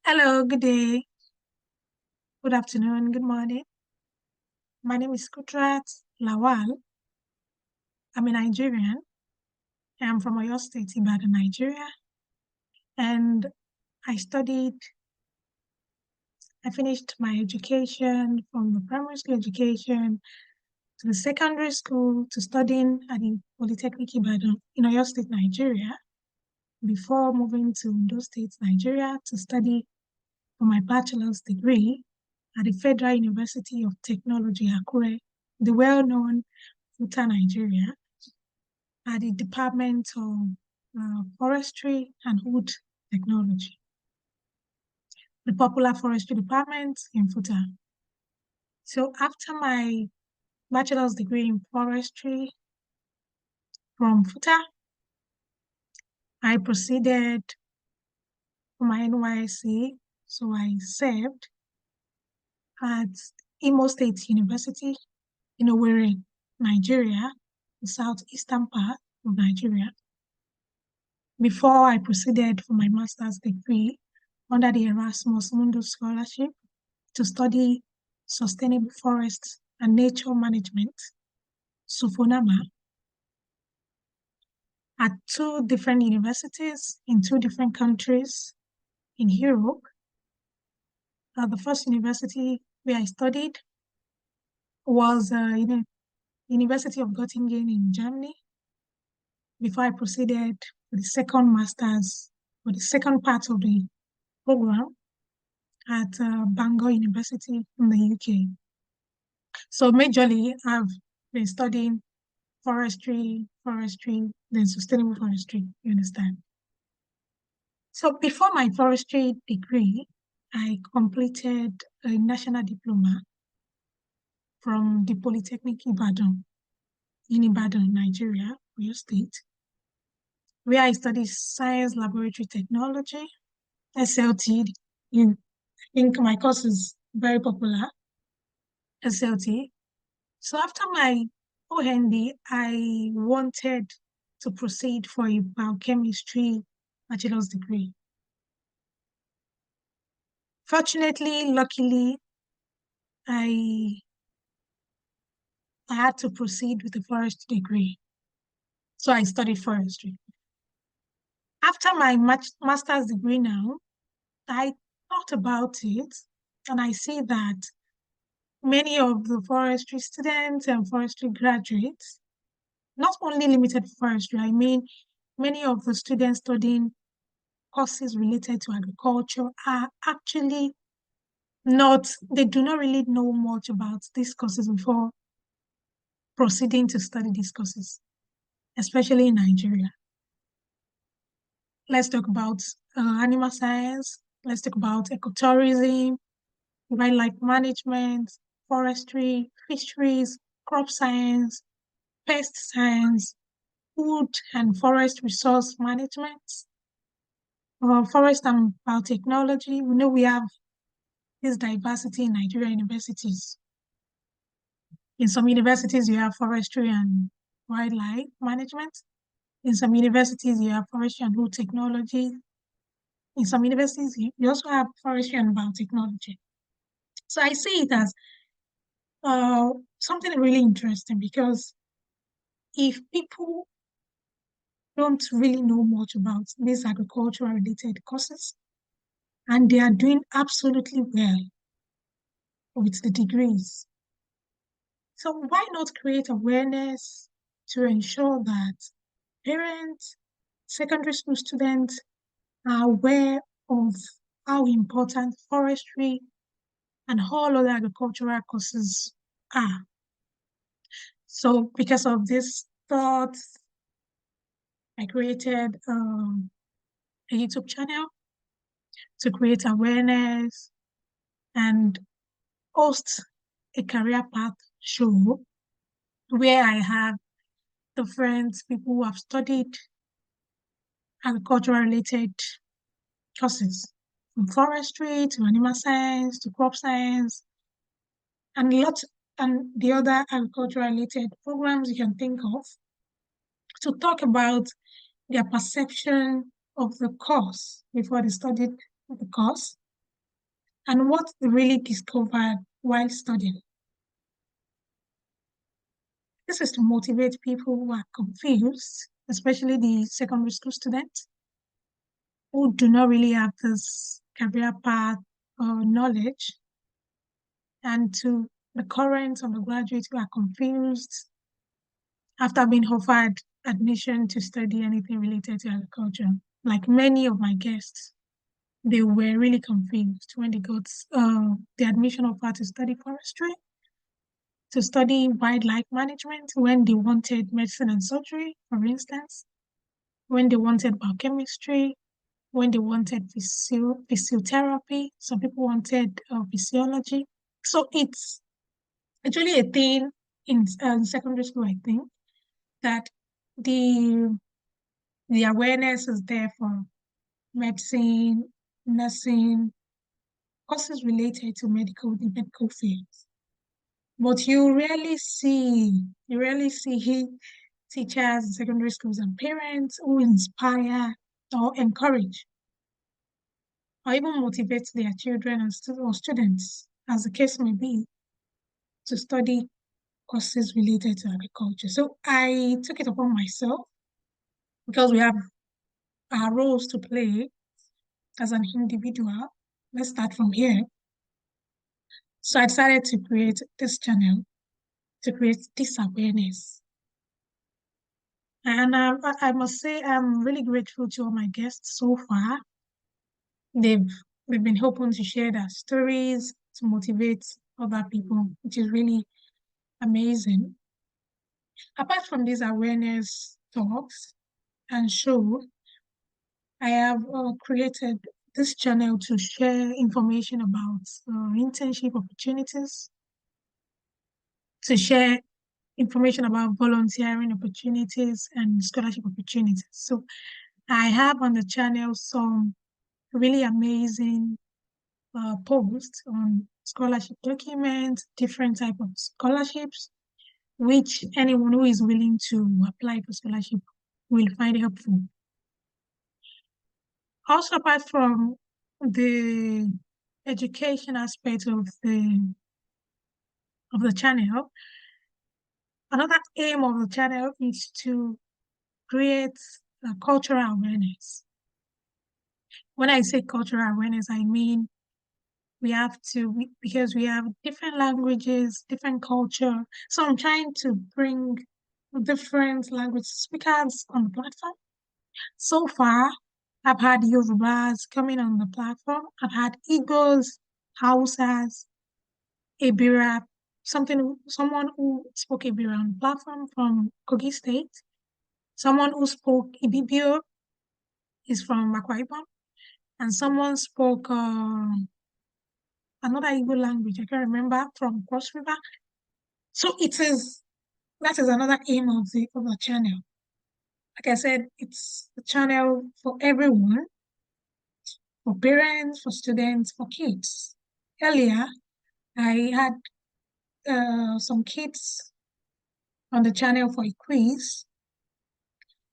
Hello, good day, good afternoon, good morning. My name is Kudirat Lawal. I'm a Nigerian. I'm from Oyo State, Ibadan, Nigeria. And I studied, I finished my education from the primary school education to the secondary school to studying at the Polytechnic Ibadan in Oyo State, Nigeria, before moving to Ondo State, Nigeria to study for my bachelor's degree at the Federal University of Technology, Akure, the well-known Futa, Nigeria, at the Department of Forestry and Wood Technology, the popular forestry department in Futa. So after my bachelor's degree in forestry from Futa, I proceeded for my NYSC. So I served at Imo State University in Owerri, Nigeria, the southeastern part of Nigeria, before I proceeded for my master's degree under the Erasmus Mundus Scholarship to study sustainable forests and nature management, SUFONAMA, at two different universities in two different countries in Europe. The first university where I studied was University of Göttingen in Germany, before I proceeded for the second master's, for the second part of the program at Bangor University in the UK. So majorly, I've been studying forestry, then sustainable forestry, you understand? So before my forestry degree, I completed a national diploma from the Polytechnic Ibadan in Ibadan, Nigeria, Oyo State, where I studied science laboratory technology, SLT. You think my course is very popular, SLT. So after my OND, I wanted to proceed for a biochemistry bachelor's degree. Fortunately, luckily, I had to proceed with a forestry degree. So I studied forestry. After my master's degree now, I thought about it and I see that many of the forestry students and forestry graduates, not only limited to forestry, I mean, many of the students studying courses related to agriculture are actually not, they do not really know much about these courses before proceeding to study these courses, especially in Nigeria. Let's talk about animal science. Let's talk about ecotourism, wildlife management, forestry, fisheries, crop science, pest science, food and forest resource management, forest and biotechnology. We know we have this diversity in Nigerian universities. In some universities, you have forestry and wildlife management. In some universities, you have forestry and wood technology. In some universities, you also have forestry and biotechnology. So I see it as something really interesting because if people don't really know much about these agricultural related courses and they are doing absolutely well with the degrees, so why not create awareness to ensure that parents, secondary school students are aware of how important forestry and all other agricultural courses are. So because of this thought, I created a YouTube channel to create awareness and host a career path show where I have different people who have studied agricultural related courses, from forestry to animal science to crop science and lots and the other agricultural related programs you can think of, to talk about their perception of the course before they studied the course, and what they really discovered while studying. This is to motivate people who are confused, especially the secondary school students who do not really have this career path or knowledge, and to the current undergraduates who are confused after being offered admission to study anything related to agriculture. Like many of my guests, they were really confused when they got the admission offer to study forestry, to study wildlife management, when they wanted medicine and surgery, for instance, when they wanted biochemistry, when they wanted physiotherapy. Some people wanted physiology. So it's really a thing in secondary school, I think, that the the awareness is there for medicine, nursing, courses related to the medical fields. But you rarely see teachers in secondary schools and parents who inspire or encourage or even motivate their children and or students, as the case may be, to study courses related to agriculture. So I took it upon myself because we have our roles to play as an individual. Let's start from here. So I decided to create this channel to create this awareness. And I must say, I'm really grateful to all my guests so far. They've they've been open to share their stories to motivate other people, which is really amazing. Apart from these awareness talks and show, I have created this channel to share information about internship opportunities, to share information about volunteering opportunities and scholarship opportunities. So I have on the channel some really amazing posts on scholarship documents, different type of scholarships, which anyone who is willing to apply for scholarship will find helpful. Also, apart from the education aspect of the channel, another aim of the channel is to create cultural awareness. When I say cultural awareness, I mean we have to, because we have different languages, different culture. So I'm trying to bring different language speakers on the platform. So far, I've had Yorubas coming on the platform. I've had Igbos, Hausas, Ibira, someone who spoke Ibira on the platform from Kogi State. Someone who spoke Ibibio is from Akwa Ibom, and someone spoke another Igbo language, I can't remember, from Cross River. So that is another aim of the channel. Like I said, it's a channel for everyone, for parents, for students, for kids. Earlier, I had some kids on the channel for a quiz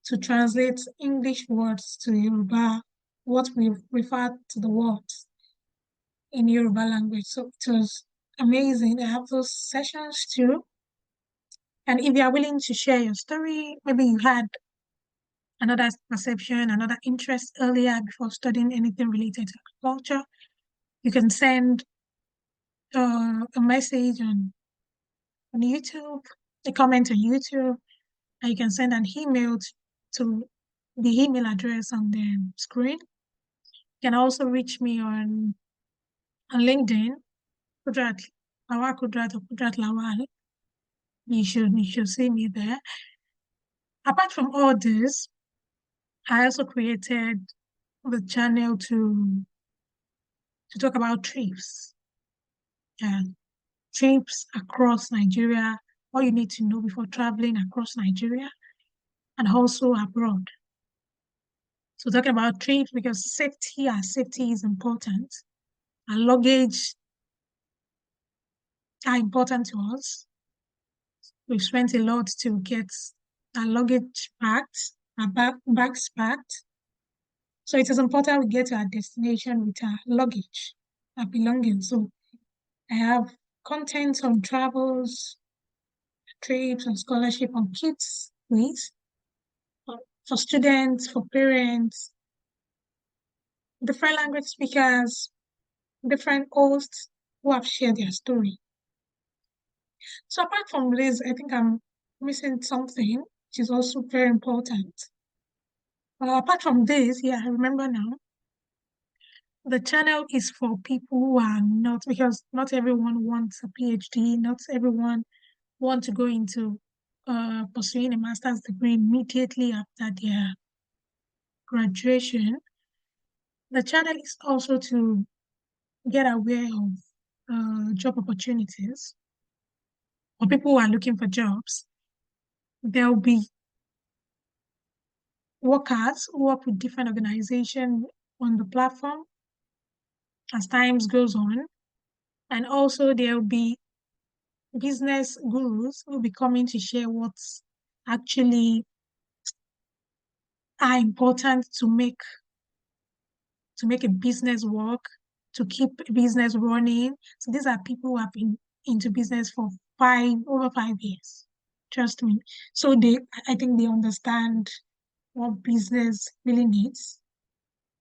to translate English words to Yoruba, what we refer to the words in Yoruba language. So it was amazing. I have those sessions too. And if you are willing to share your story, maybe you had another perception, another interest earlier before studying anything related to agriculture, you can send a message on YouTube, a comment on YouTube, and you can send an email to the email address on the screen. You can also reach me on LinkedIn, Kudirat Lawal Kudirat or Kudirat Lawal. You should see me there. Apart from all this, I also created the channel to talk about trips. Yeah, trips across Nigeria, what you need to know before traveling across Nigeria and also abroad. So talking about trips because safety is important. And luggage are important to us. We've spent a lot to get our luggage packed, our bags packed. So it is important we get to our destination with our luggage. belonging. So I have content on travels, trips, and scholarship on kids quiz for students, for parents, different language speakers, different hosts who have shared their story. So apart from this, I think I'm missing something which is also very important. Apart from this, yeah, I remember now. The channel is for people who are not, because not everyone wants a PhD, not everyone want to go into pursuing a master's degree immediately after their graduation. The channel is also to get aware of job opportunities for people who are looking for jobs. There will be workers who work with different organizations on the platform as times goes on. And also there will be business gurus who will be coming to share what's actually are important to make a business work, to keep a business running. So these are people who have been into business for over 5 years. Trust me. So I think they understand what business really needs,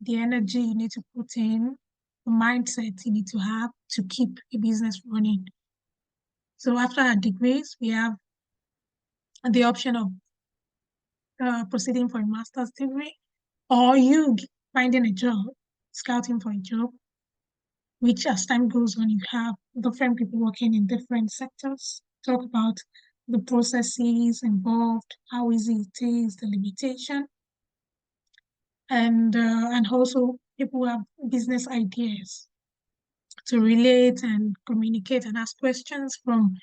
the energy you need to put in, the mindset you need to have to keep a business running. So after our degrees, we have the option of proceeding for a master's degree, or you finding a job, scouting for a job, which as time goes on, you have different people working in different sectors, talk about the processes involved, how easy it is, the limitation, and also people who have business ideas to relate and communicate and ask questions from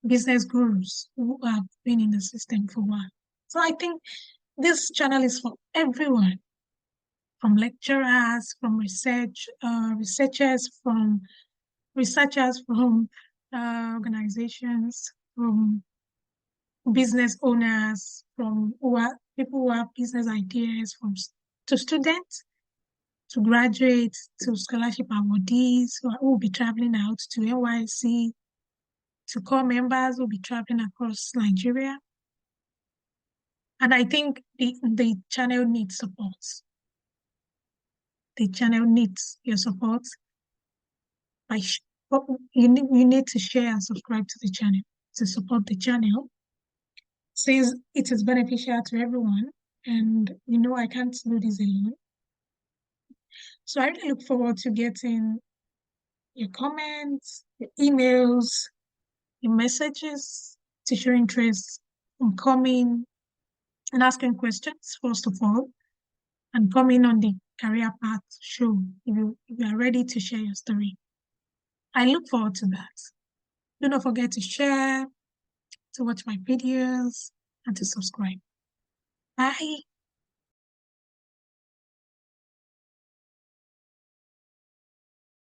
business gurus who have been in the system for a while. So I think this channel is for everyone, from lecturers, from researchers, from organizations, from business owners, from people who have business ideas, to students, to graduates, to scholarship awardees who will be traveling out to NYC, to core members who will be traveling across Nigeria. And I think the channel needs support. The channel needs your support. You need to share and subscribe to the channel to support the channel, since it is beneficial to everyone. And I can't do this alone. So I really look forward to getting your comments, your emails, your messages, to show interest in coming and asking questions, first of all, and coming on the Career Path show if you are ready to share your story. I look forward to that. Do not forget to share, to watch my videos, and to subscribe. Bye.